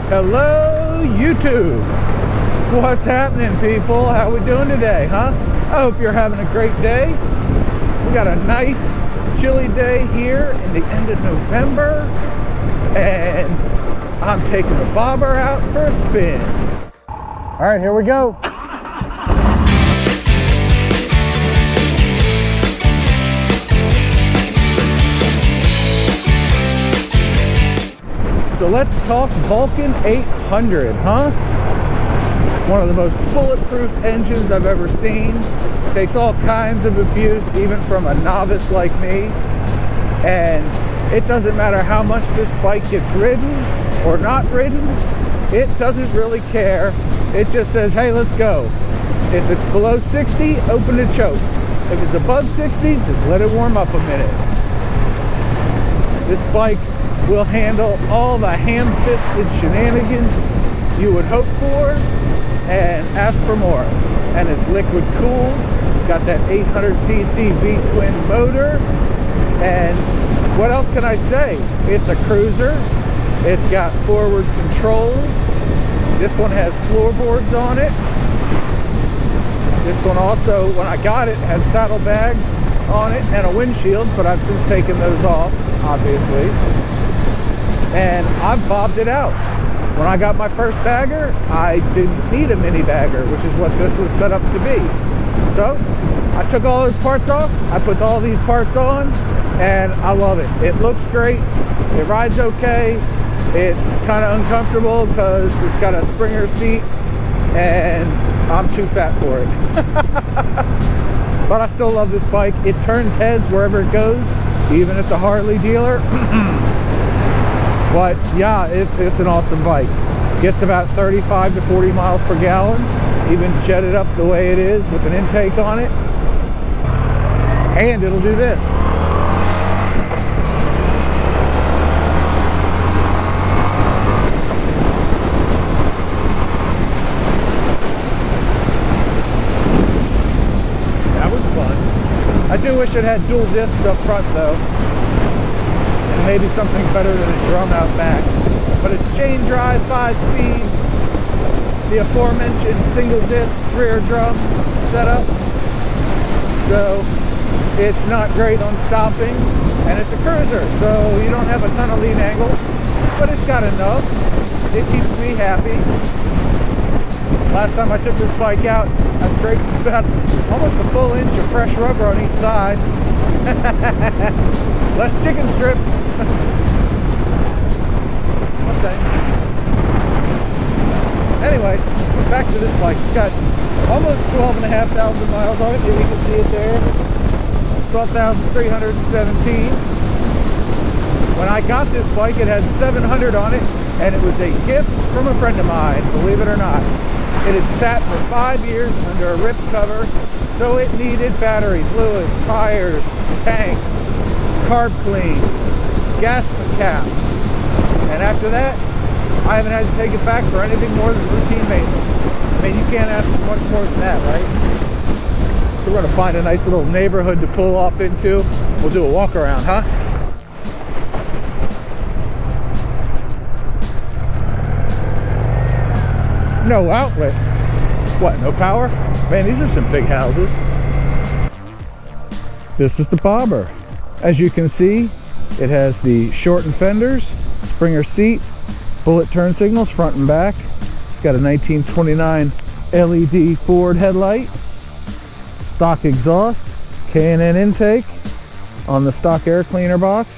Hello YouTube, what's happening people? How we doing today, huh? I hope you're having a great day. We got a nice chilly day here in the end of November, and I'm taking the bobber out for a spin. All right, here we go. So let's talk Vulcan 800, huh? One of the most bulletproof engines I've ever seen. Takes all kinds of abuse, even from a novice like me. And it doesn't matter how much this bike gets ridden or not ridden, it doesn't really care. It just says, hey, let's go. If it's below 60, open the choke. If it's above 60, just let it warm up a minute. This bike will handle all the ham-fisted shenanigans you would hope for and ask for more. And it's liquid cooled, got that 800cc V-twin motor, and what else can I say? It's a cruiser. It's got forward controls. This one has floorboards on it. This one also, when I got it, had saddlebags on it and a windshield, but I've since taken those off, obviously. And I've bobbed it out. When I got my first bagger, I didn't need a mini bagger, which is what this was set up to be. So I took all those parts off, I put all these parts on, and I love it. It looks great, it rides okay. It's kind of uncomfortable because it's got a Springer seat and I'm too fat for it. But I still love this bike. It turns heads wherever it goes, even at the Harley dealer. But yeah, it's an awesome bike. Gets about 35 to 40 miles per gallon, even jetted up the way it is with an intake on it. And it'll do this. That was fun. I do wish it had dual discs up front though. Maybe something better than a drum out back, but it's chain drive, 5-speed, the aforementioned single disc rear drum setup, so it's not great on stopping, and it's a cruiser, so you don't have a ton of lean angle, but it's got enough. It keeps me happy. Last time I took this bike out, I scraped about almost a full inch of fresh rubber on each side. Less chicken strips. Mustang. Anyway, back to this bike. It's got almost 12,500 miles on it. You can see it there. 12,317. When I got this bike, it had 700 on it, and it was a gift from a friend of mine, believe it or not. It had sat for 5 years under a rip cover, so it needed battery, fluid, tires, tank, carb clean, gas cap, and after that I haven't had to take it back for anything more than routine maintenance. I mean, you can't ask for much more than that, right? So we're going to find a nice little neighborhood to pull off into. We'll do a walk around, huh? No outlet. What, no power? Man, these are some big houses. This is the bobber. As you can see, it has the shortened fenders, Springer seat, bullet turn signals front and back. It's got a 1929 LED Ford headlight, stock exhaust, K&N intake on the stock air cleaner box,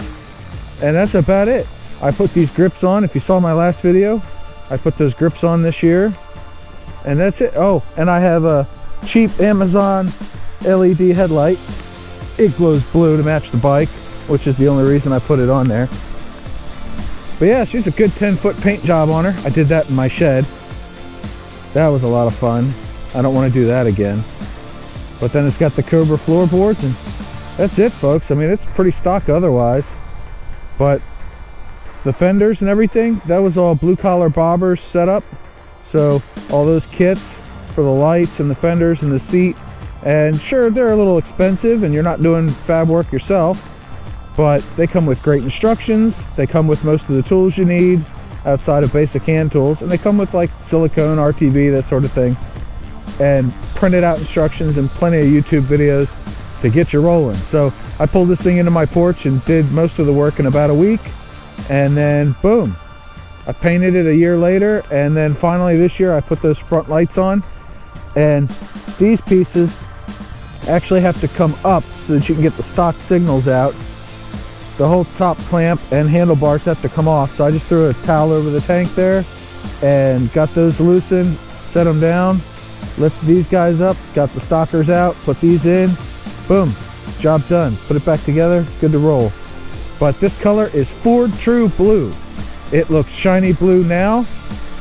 and that's about it. I put these grips on. If you saw my last video, I put those grips on this year, and that's it. Oh, and I have a cheap Amazon LED headlight. It glows blue to match the bike, which is the only reason I put it on there. But yeah, she's a good 10-foot paint job on her. I did that in my shed. That was a lot of fun. I don't want to do that again. But then it's got the Cobra floorboards, and that's it, folks. I mean, it's pretty stock otherwise. But the fenders and everything, that was all blue-collar bobbers set up. So all those kits for the lights and the fenders and the seat. And sure, they're a little expensive and you're not doing fab work yourself, but they come with great instructions. They come with most of the tools you need. outside of basic hand tools, and they come with like silicone, RTV, that sort of thing, and printed out instructions and plenty of YouTube videos to get you rolling. So I pulled this thing into my porch and did most of the work in about a week, and then boom, I painted it a year later, and then finally this year I put those front lights on, and these pieces actually have to come up so that you can get the stock signals out. The whole top clamp and handlebars have to come off, so I just threw a towel over the tank there and got those loosened, set them down, lift these guys up, got the stockers out, put these in, boom, job done. Put it back together, good to roll. But this color is Ford True Blue. It looks shiny blue now,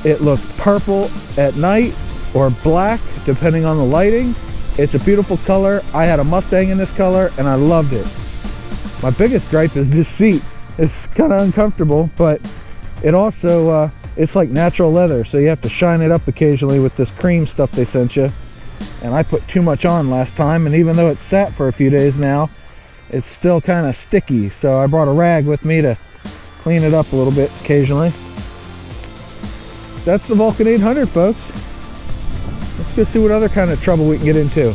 it looks purple at night, or black depending on the lighting. It's a beautiful color. I had a Mustang in this color and I loved it. My biggest gripe is this seat. It's kind of uncomfortable, but it also it's like natural leather, so you have to shine it up occasionally with this cream stuff they sent you, and I put too much on last time, and even though it's sat for a few days now, it's still kind of sticky, so I brought a rag with me to clean it up a little bit occasionally. That's the Vulcan 800, folks. Let's go see what other kind of trouble we can get into.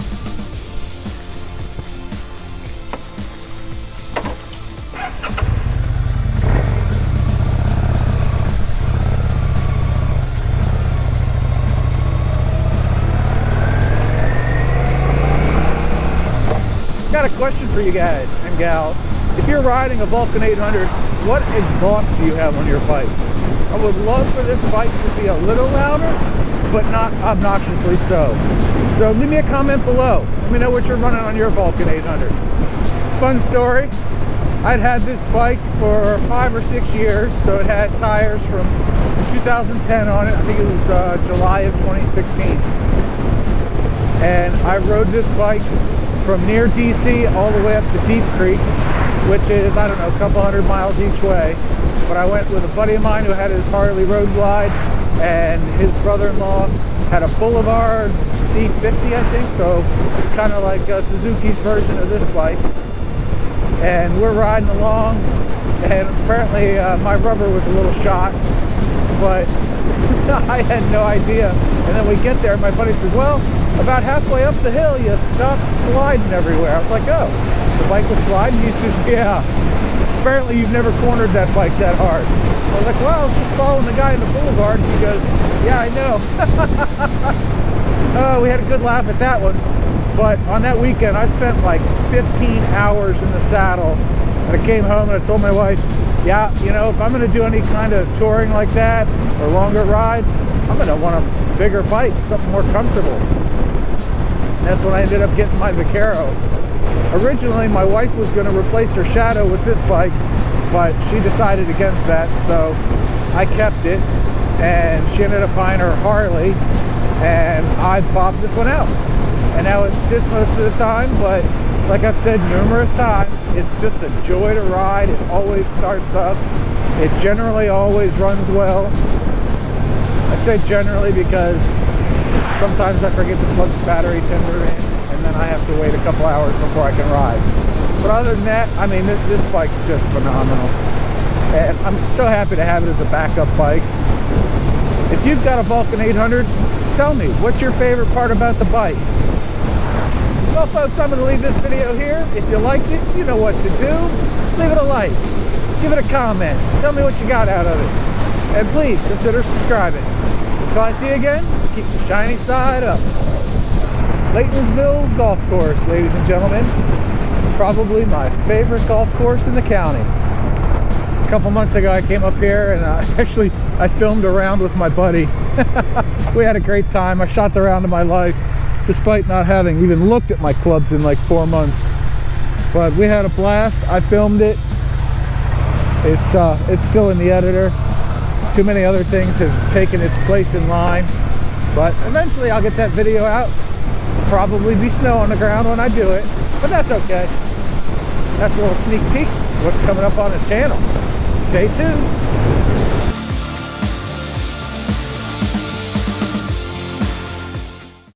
Got a question for you guys and gals. If you're riding a Vulcan 800, what exhaust do you have on your bike? I would love for this bike to be a little louder, but not obnoxiously so. So leave me a comment below. Let me know what you're running on your Vulcan 800. Fun story. I'd had this bike for 5 or 6 years, so it had tires from 2010 on it. I think it was July of 2016. And I rode this bike from near DC all the way up to Deep Creek, which is, I don't know, a couple hundred miles each way. But I went with a buddy of mine who had his Harley Road Glide, and his brother-in-law had a Boulevard C50, I think, so kind of like Suzuki's version of this bike. And we're riding along, and apparently my rubber was a little shot, but I had no idea. And then we get there, my buddy says, well, about halfway up the hill, you stopped sliding everywhere. I was like, oh, the bike was sliding? He says, yeah. Apparently you've never cornered that bike that hard. I was like, well, I was just following the guy in the Boulevard. He goes, yeah, I know. Oh, we had a good laugh at that one. But on that weekend, I spent like 15 hours in the saddle. And I came home and I told my wife, yeah, you know, if I'm going to do any kind of touring like that or longer rides, I'm going to want a bigger bike, something more comfortable. And that's when I ended up getting my Vaquero. Originally, my wife was going to replace her Shadow with this bike, but she decided against that, so I kept it, and she ended up buying her Harley, and I bopped this one out. And now it sits most of the time, but like I've said numerous times, it's just a joy to ride. It always starts up. It generally always runs well. I say generally because sometimes I forget to plug the battery tender in, and then I have to wait a couple hours before I can ride. But other than that, I mean, this bike's just phenomenal. And I'm so happy to have it as a backup bike. If you've got a Vulcan 800, tell me, what's your favorite part about the bike? Well, folks, I'm going to leave this video here. If you liked it, you know what to do. Leave it a like. Give it a comment. Tell me what you got out of it. And please, consider subscribing. Until I see you again, keep the shiny side up. Laytonsville Golf Course, ladies and gentlemen. Probably my favorite golf course in the county. A couple months ago, I came up here and I filmed a round with my buddy. We had a great time. I shot the round of my life, despite not having even looked at my clubs in like 4 months. But we had a blast. I filmed it. It's still in the editor. Too many other things have taken its place in line. But eventually I'll get that video out. Probably be snow on the ground when I do it, but that's okay. That's a little sneak peek of what's coming up on the channel. Stay tuned.